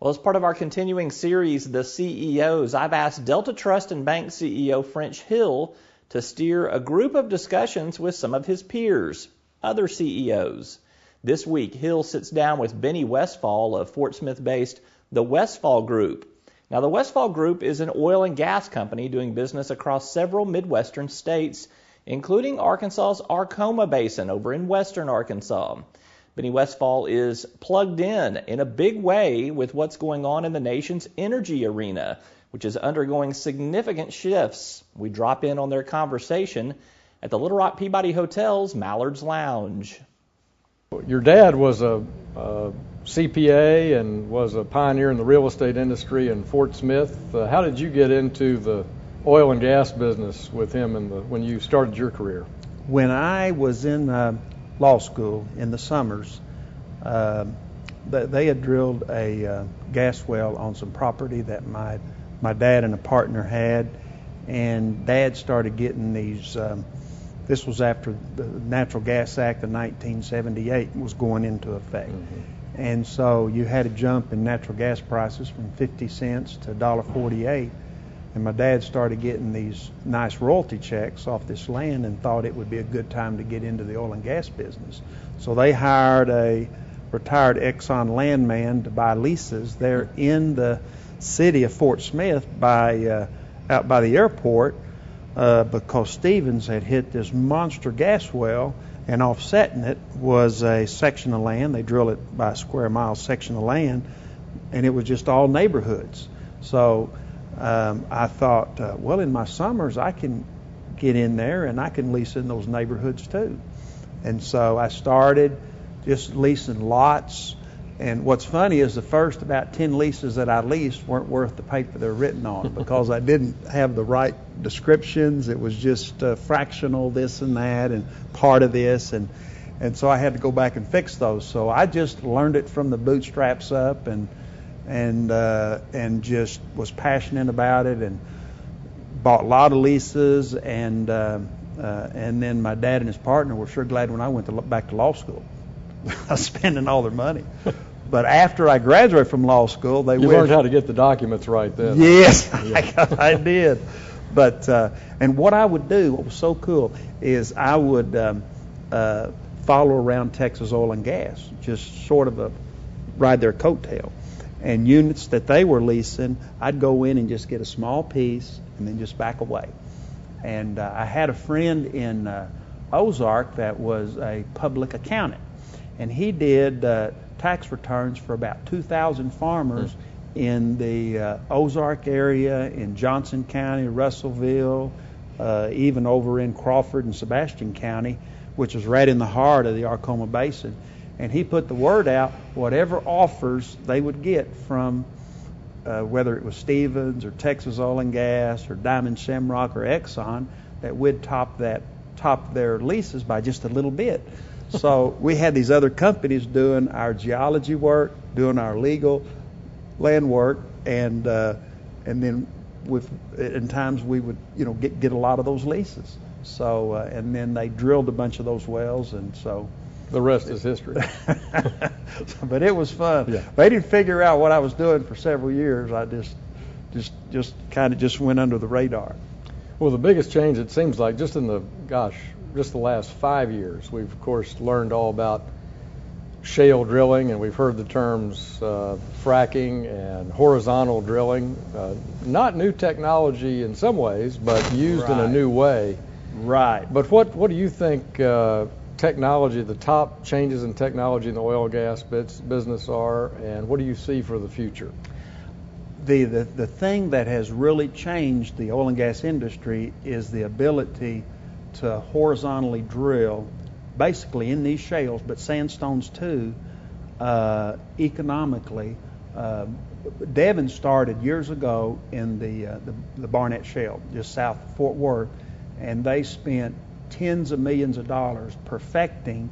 Well, as part of our continuing series, The CEOs, I've asked Delta Trust and Bank CEO French Hill to steer a group of discussions with some of his peers, other CEOs. This week, Hill sits down with Benny Westphal of Fort Smith-based the Westphal Group. Now, the Westphal Group is an oil and gas company doing business across several Midwestern states, including Arkansas's Arkoma Basin over in western Arkansas. Benny Westphal is plugged in a big way with what's going on in the nation's energy arena, which is undergoing significant shifts. We drop in on their conversation at the Little Rock Peabody Hotel's Mallard's Lounge. Your dad was a CPA and was a pioneer in the real estate industry in Fort Smith. How did you get into the oil and gas business with him when you started your career? When I was in law school in the summers, they had drilled a gas well on some property that my dad and a partner had, and Dad started getting these. This was after the Natural Gas Act of 1978 was going into effect. Mm-hmm. And so you had a jump in natural gas prices from 50 cents to $1.48. And my dad started getting these nice royalty checks off this land and thought it would be a good time to get into the oil and gas business. So they hired a retired Exxon landman to buy leases there in the city of Fort Smith out by the airport because Stevens had hit this monster gas well, and offsetting it was a section of land. They drilled it by a square mile section of land, and it was just all neighborhoods. So I thought, well, in my summers, I can get in there and I can lease in those neighborhoods too. And so I started just leasing lots. And what's funny is the first about 10 leases that I leased weren't worth the paper they're written on because I didn't have the right descriptions. It was just fractional this and that and part of this. And so I had to go back and fix those. So I just learned it from the bootstraps up and just was passionate about it and bought a lot of leases, and then my dad and his partner were sure glad when I went back to law school. I was spending all their money. But after I graduated from law school, You learned how to get the documents right then. Yes, yeah. I did. But and what I would do, what was so cool, is I would follow around Texas Oil and Gas, just sort of ride their coattail. And units that they were leasing, I'd go in and just get a small piece and then just back away. And I had a friend in Ozark that was a public accountant, and he did tax returns for about 2,000 farmers in the Ozark area, in Johnson County, Russellville, even over in Crawford and Sebastian County, which is right in the heart of the Arkoma Basin. And he put the word out, whatever offers they would get from whether it was Stevens or Texas Oil and Gas or Diamond Shamrock or Exxon, that we'd top their leases by just a little bit. So we had these other companies doing our geology work, doing our legal land work, and then in times we would get a lot of those leases. So and then they drilled a bunch of those wells, and so the rest is history. But it was fun. Yeah. They didn't figure out what I was doing for several years. I just kind of went under the radar. Well, the biggest change, it seems like, just in the last 5 years, we've of course learned all about shale drilling, and we've heard the terms fracking and horizontal drilling. Not new technology in some ways, but used in a new way. Right. But what do you think technology, the top changes in technology in the oil and gas business are, and what do you see for the future? The thing that has really changed the oil and gas industry is the ability to horizontally drill, basically in these shales, but sandstones too, economically. Devon started years ago in the Barnett Shale, just south of Fort Worth, and they spent tens of millions of dollars perfecting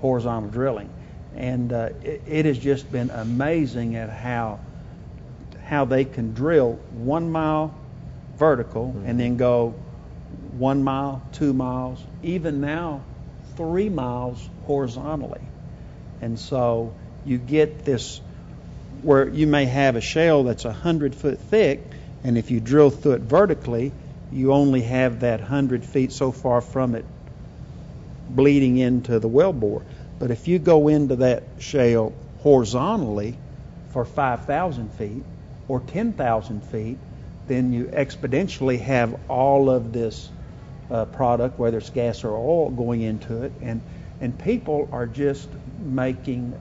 horizontal drilling. And it has just been amazing at how they can drill 1 mile vertical and then go 1 mile, 2 miles, even now 3 miles horizontally. And so you get this where you may have a shale that's 100 foot thick, and if you drill through it vertically, you only have that 100 feet so far from it bleeding into the wellbore. But if you go into that shale horizontally for 5,000 feet or 10,000 feet, then you exponentially have all of this product, whether it's gas or oil, going into it, and people are just making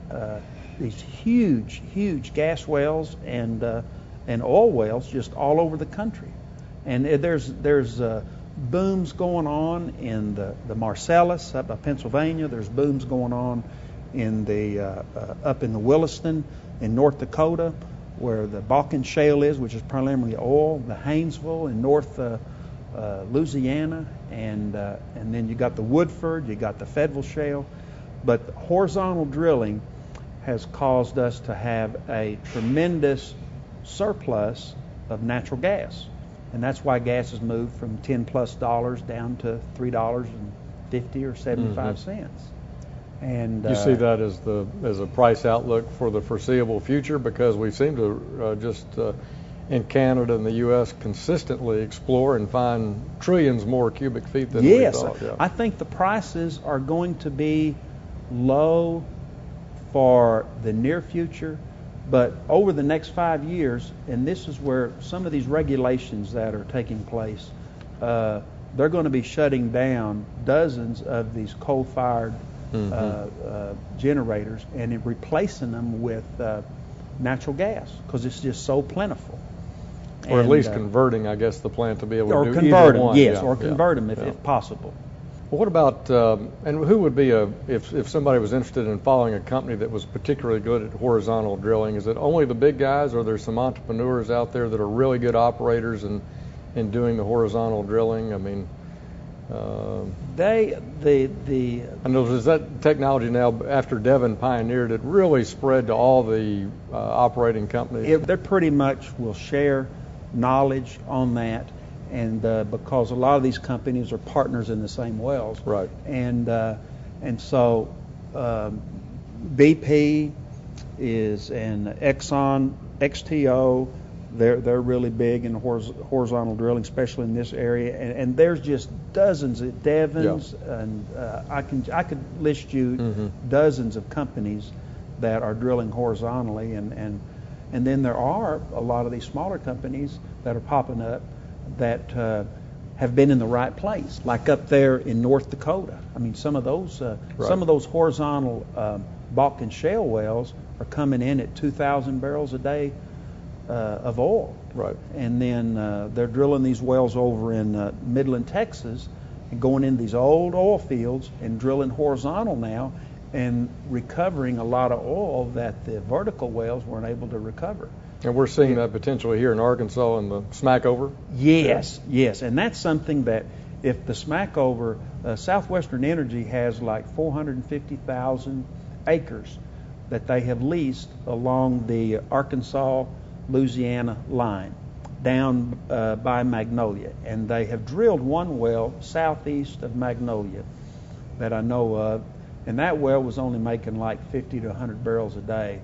these huge gas wells and oil wells just all over the country. And there's booms going on in the Marcellus up by Pennsylvania. There's booms going on in the up in the Williston in North Dakota, where the Bakken Shale is, which is primarily oil. The Haynesville in North Louisiana, and then you got the Woodford, you got the Fayetteville Shale. But horizontal drilling has caused us to have a tremendous surplus of natural gas. And that's why gas has moved from $10+ down to $3.50 or 75 cents. And you see that as a price outlook for the foreseeable future, because we seem to in Canada and the U.S. consistently explore and find trillions more cubic feet than we thought. Yes, I think the prices are going to be low for the near future. But over the next 5 years, and this is where some of these regulations that are taking place, they're going to be shutting down dozens of these coal-fired generators and replacing them with natural gas, because it's just so plentiful. Or at least converting, I guess, the plant to be able to do convert either them, one. yes, or convert them if possible. Well, what about, and who would be if somebody was interested in following a company that was particularly good at horizontal drilling, is it only the big guys, or are there some entrepreneurs out there that are really good operators in doing the horizontal drilling? I mean, I know there's that technology now, after Devon pioneered it, really spread to all the operating companies. They pretty much will share knowledge on that. And because a lot of these companies are partners in the same wells, right? And so BP is and Exxon, XTO, they're really big in horizontal drilling, especially in this area. And there's just dozens of Devons, and I could list you dozens of companies that are drilling horizontally, and then there are a lot of these smaller companies that are popping up that have been in the right place, like up there in North Dakota. I mean, some of those horizontal Bakken shale wells are coming in at 2,000 barrels a day of oil. Right. And then they're drilling these wells over in Midland, Texas, and going in these old oil fields and drilling horizontal now and recovering a lot of oil that the vertical wells weren't able to recover. And we're seeing that potentially here in Arkansas in the Smackover? Yes. And that's something that if the Smackover, Southwestern Energy has like 450,000 acres that they have leased along the Arkansas-Louisiana line down by Magnolia. And they have drilled one well southeast of Magnolia that I know of, and that well was only making like 50 to 100 barrels a day.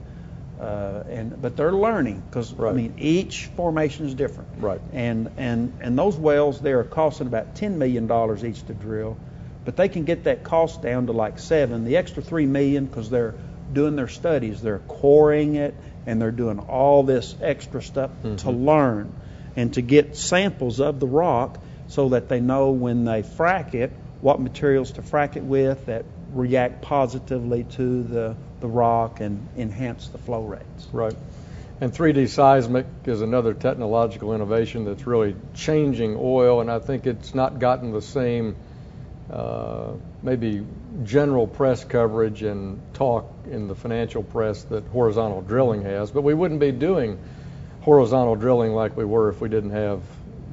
But they're learning, because I mean each formation is different. Right. And those wells there are costing about $10 million each to drill, but they can get that cost down to like $7. The extra $3 million, because they're doing their studies, they're coring it, and they're doing all this extra stuff to learn and to get samples of the rock, so that they know when they frack it what materials to frack it with that react positively to the rock and enhance the flow rates. Right. And 3D seismic is another technological innovation that's really changing oil, and I think it's not gotten the same maybe general press coverage and talk in the financial press that horizontal drilling has. But we wouldn't be doing horizontal drilling like we were if we didn't have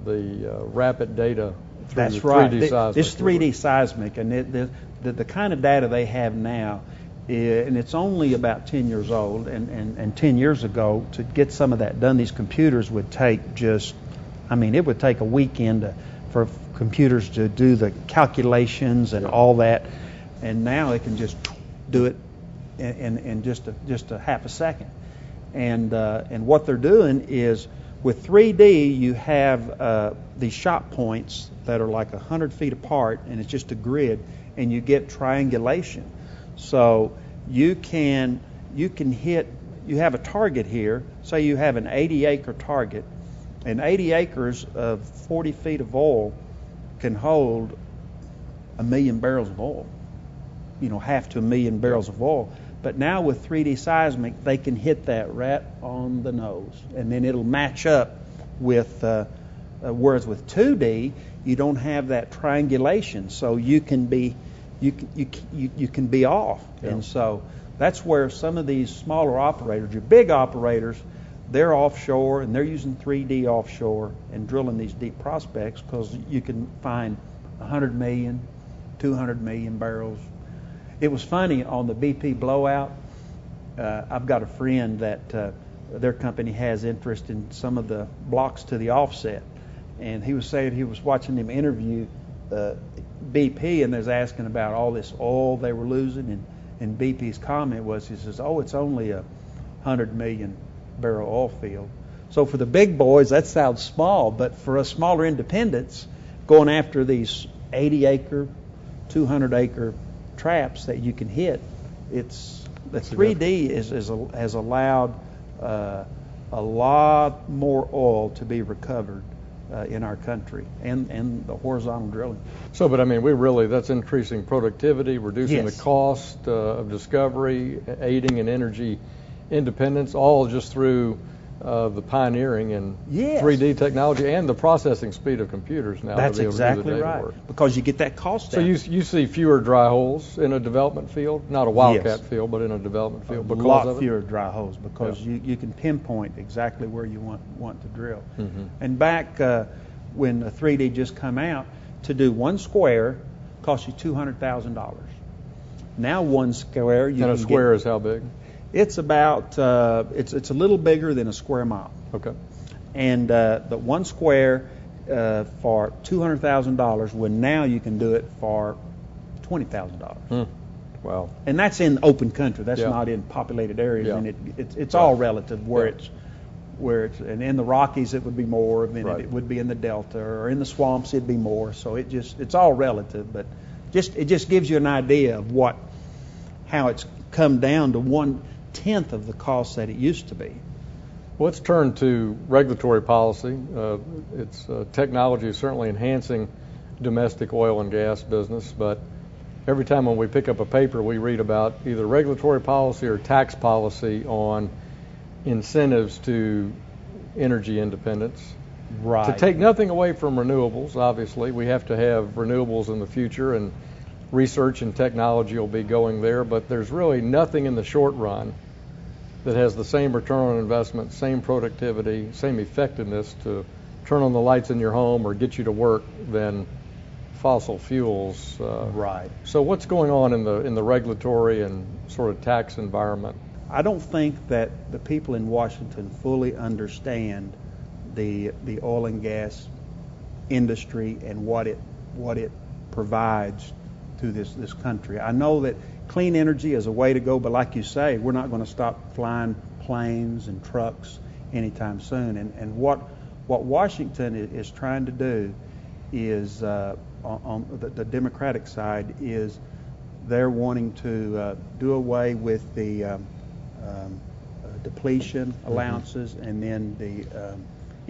the rapid data through That's the right. 3D seismic. This 3D seismic, and the kind of data they have now, and it's only about 10 years old, and 10 years ago, to get some of that done, these computers would take it would take a weekend for computers to do the calculations and all that, and now they can just do it in just a half a second. And what they're doing is, with 3D, you have these shot points that are like 100 feet apart, and it's just a grid, and you get triangulation. So you can hit. You have a target here. Say you have an 80-acre target, and 80 acres of 40 feet of oil can hold 1 million barrels of oil. Half to 1 million barrels of oil. But now with 3D seismic, they can hit that right on the nose, and then it'll match up with. Whereas with 2D, you don't have that triangulation, so you can be off. Yeah. And so that's where some of these smaller operators, your big operators, they're offshore and they're using 3D offshore and drilling these deep prospects because you can find 100 million, 200 million barrels. It was funny on the BP blowout. I've got a friend that their company has interest in some of the blocks to the offset, and he was saying he was watching them interview BP, and they was asking about all this oil they were losing, and BP's comment was, he says, "Oh, it's only a 100 million barrel oil field." So for the big boys, that sounds small, but for us smaller independents going after these 80-acre, 200-acre traps that you can hit, the 3D has allowed a lot more oil to be recovered in our country, and the horizontal drilling. So, but I mean, that's increasing productivity, reducing the cost of discovery, aiding in energy independence, all just through the pioneering in 3D technology and the processing speed of computers now. That's to be able exactly to do the data right. work. Because you get that cost down. So you see fewer dry holes in a development field, not a wildcat field, but in a development field. A lot fewer dry holes because you can pinpoint exactly where you want to drill. Mm-hmm. And back when the 3D just come out, to do one square cost you $200,000. Now one square and a square is how big? It's about it's a little bigger than a square mile. Okay. And the one square for $200,000, when now you can do it for $20,000. Wow. And that's in open country. That's not in populated areas, and it's all relative where it's and in the Rockies it would be more than it would be in the Delta, or in the swamps it'd be more. So it's all relative, but it just gives you an idea of how it's come down to 1/10 of the cost that it used to be. Well, let's turn to regulatory policy. Technology is certainly enhancing domestic oil and gas business, but every time when we pick up a paper, we read about either regulatory policy or tax policy on incentives to energy independence. Right. To take nothing away from renewables, obviously, we have to have renewables in the future, and research and technology will be going there, but there's really nothing in the short run that has the same return on investment, same productivity, same effectiveness to turn on the lights in your home or get you to work than fossil fuels. Right. So what's going on in the regulatory and sort of tax environment? I don't think that the people in Washington fully understand the oil and gas industry and what it provides to this country. I know that clean energy is a way to go, but like you say, we're not going to stop flying planes and trucks anytime soon. And what Washington is trying to do is, on the Democratic side, is they're wanting to do away with the depletion allowances, and then the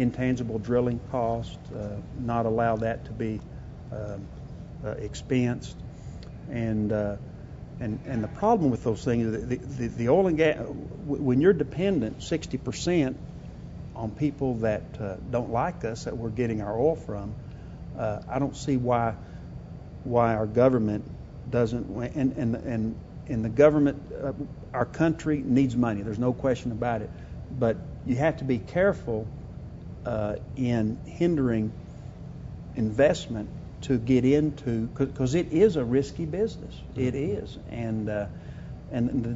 intangible drilling cost, not allow that to be expensed. And the problem with those things is the oil and gas, when you're dependent 60% on people that don't like us, that we're getting our oil from, I don't see why our government doesn't, and the government, our country needs money. There's no question about it. But you have to be careful in hindering investment to get into, because it is a risky business. It is. And the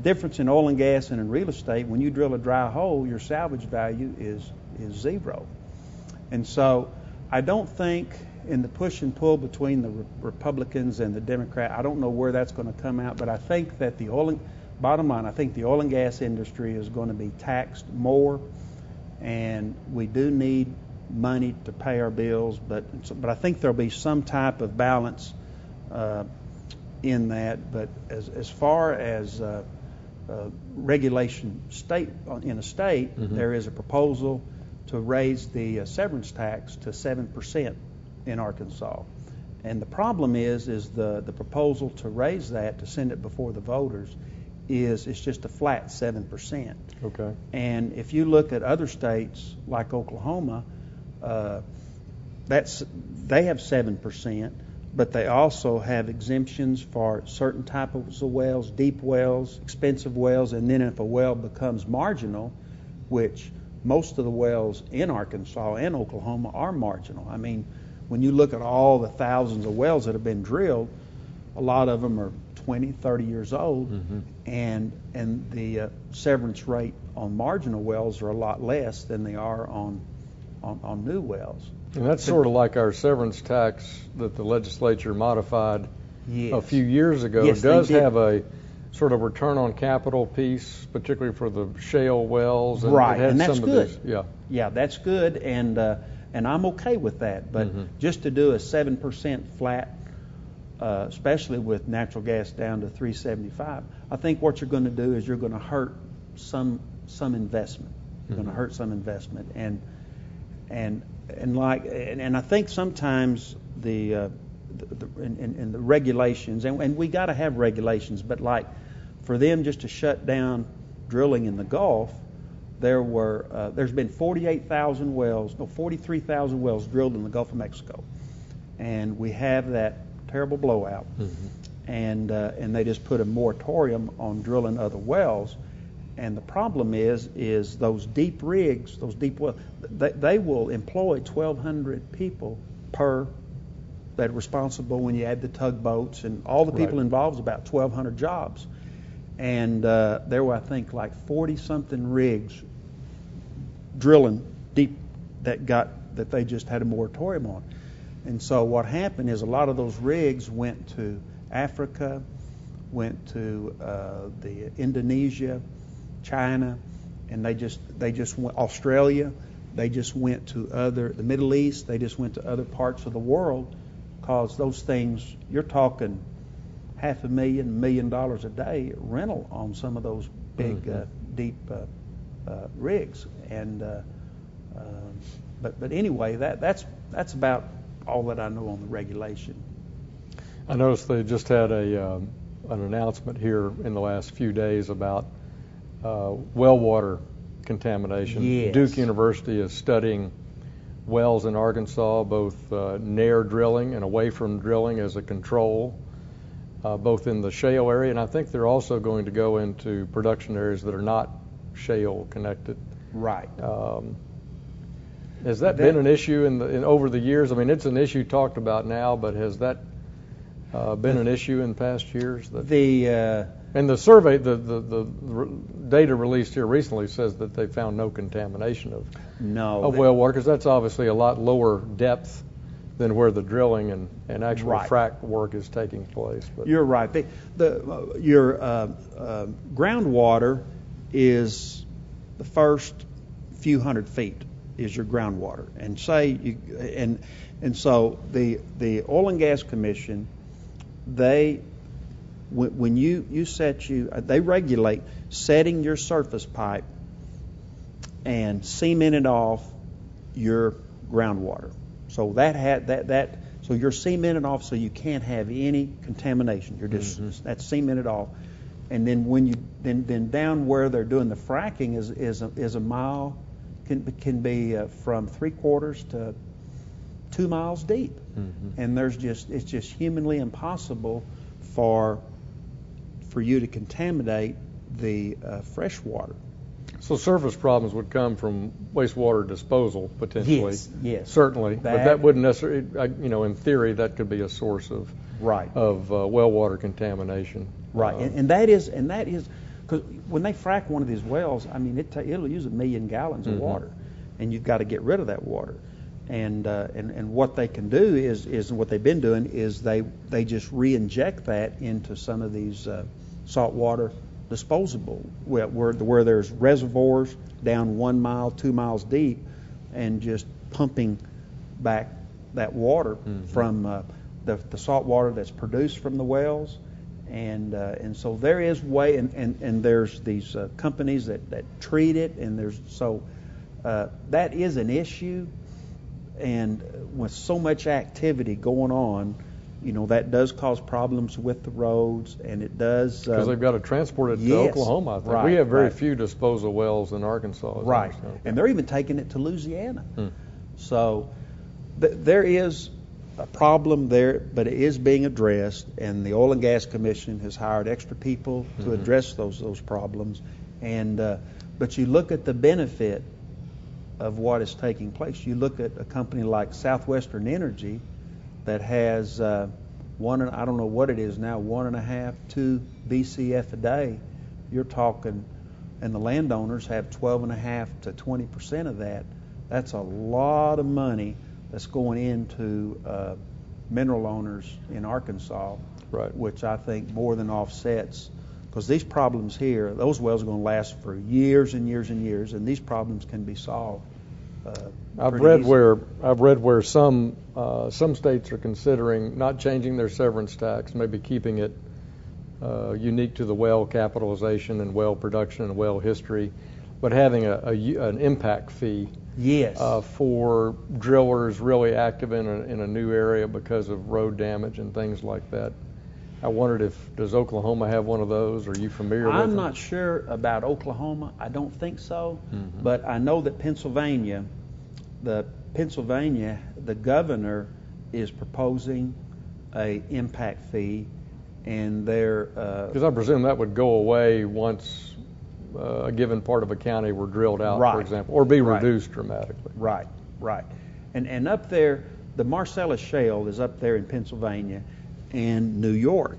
difference in oil and gas and in real estate, when you drill a dry hole, your salvage value is zero. And so I don't think, in the push and pull between the Republicans and the Democrats, I don't know where that's going to come out, but I think that the bottom line, I think the oil and gas industry is going to be taxed more, and we do need money to pay our bills, but I think there'll be some type of balance in that. But as far as regulation in a state, there is a proposal to raise the severance tax to 7% in Arkansas. And the problem is the proposal to raise that, to send it before the voters, it's just a flat 7%. Okay. And if you look at other states like Oklahoma, they have 7%, but they also have exemptions for certain types of wells, deep wells, expensive wells, and then if a well becomes marginal, which most of the wells in Arkansas and Oklahoma are marginal. I mean, when you look at all the thousands of wells that have been drilled, a lot of them are 20, 30 years old, and the severance rate on marginal wells are a lot less than they are on new wells. And that's sort of like our severance tax that the legislature modified a few years ago. Yes, it does have a sort of return on capital piece, particularly for the shale wells. And right, it had and that's some good. Of these, yeah, that's good, and I'm okay with that. But just to do a 7% flat, especially with natural gas down to $3.75, I think what you're going to do is you're going to hurt some investment. You're going to hurt some investment, and I think sometimes the regulations, and we got to have regulations, but like for them just to shut down drilling in the Gulf, there's been 43,000 wells drilled in the Gulf of Mexico, and we have that terrible blowout, and they just put a moratorium on drilling other wells. And the problem is those deep rigs, those deep wells, they will employ 1,200 people that are responsible when you add the tugboats and all the people involved, is about 1,200 jobs. And there were, I think, like 40-something rigs drilling deep that they just had a moratorium on. And so what happened is a lot of those rigs went to Africa, went to the Indonesia, China, and they just went Australia. They just went to the Middle East. They just went to other parts of the world, because those things, you're talking $500,000, $1 million a day rental on some of those big deep rigs. And but anyway, that's about all that I know on the regulation. I noticed they just had an announcement here in the last few days about well water contamination. Yes. Duke University is studying wells in Arkansas, both near drilling and away from drilling as a control, both in the shale area, and I think they're also going to go into production areas that are not shale connected. Right. Has that been an issue in over the years? I mean, it's an issue talked about now, but has that been an issue in past years? And the survey, the data released here recently says that they found no contamination of well water, because that's obviously a lot lower depth than where the drilling and actual frack work is taking place. But you're right. Your groundwater is the first few hundred feet is your groundwater, and so the Oil and Gas Commission, they regulate setting your surface pipe and cementing off your groundwater. So so you're cemented off, so you can't have any contamination. You're just that's cemented off, and then when you then down where they're doing the fracking is a mile, can be from 3/4 to 2 miles deep, and it's just humanly impossible for you to contaminate the fresh water. So surface problems would come from wastewater disposal, potentially. Yes. Certainly. But that wouldn't necessarily, in theory, that could be a source of well water contamination. Right. And that is, because when they frack one of these wells, I mean, it'll use 1 million gallons of water, and you've got to get rid of that water. And what they can do is what they've been doing is they just re-inject that into some of these saltwater disposable, where there's reservoirs down 1 mile, 2 miles deep, and just pumping back that water from the salt water that's produced from the wells. And so there is way, and there's these companies that treat it, and that is an issue. And with so much activity going on, that does cause problems with the roads, and it does because they've got to transport it to Oklahoma. I think right, we have very few disposal wells in Arkansas. Right, and they're even taking it to Louisiana. So there is a problem there, but it is being addressed, and the Oil and Gas Commission has hired extra people to address those problems. And but you look at the benefit of what is taking place. You look at a company like Southwestern Energy that has I don't know what it is now, 1.5, 2 BCF a day. You're talking, and the landowners have 12.5 to 20% of that. That's a lot of money that's going into mineral owners in Arkansas, right, which I think more than offsets, because these problems here, those wells are going to last for years and years and years, and these problems can be solved. I've read where some states are considering not changing their severance tax, maybe keeping it unique to the well capitalization and well production and well history, but having an impact fee. Yes. For drillers really active in a new area because of road damage and things like that. I wondered does Oklahoma have one of those? Are you familiar with them? I'm not sure about Oklahoma. I don't think so. But I know that Pennsylvania, the governor is proposing a impact fee, and they're because I presume that would go away once a given part of a county were drilled out, right, for example, or be reduced dramatically. Right. And up there, the Marcellus Shale is up there in Pennsylvania and New York.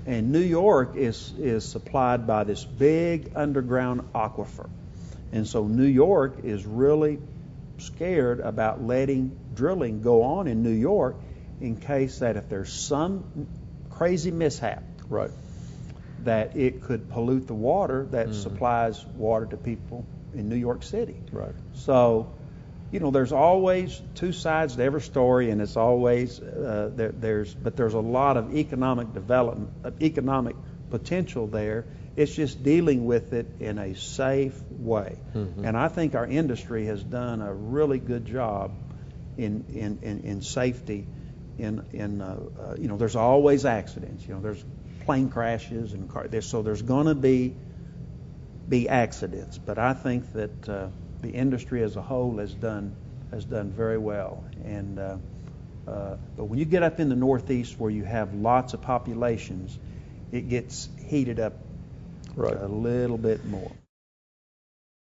And New York is supplied by this big underground aquifer. And so New York is really scared about letting drilling go on in New York in case that if there's some crazy mishap, right, that it could pollute the water that supplies water to people in New York City. Right. So, there's always two sides to every story, and it's always there's a lot of economic development, economic potential there. It's just dealing with it in a safe way. And I think our industry has done a really good job in safety. There's always accidents. There's plane crashes and so there's going to be accidents, but I think that the industry as a whole has done very well. And but when you get up in the Northeast where you have lots of populations, it gets heated up a little bit more.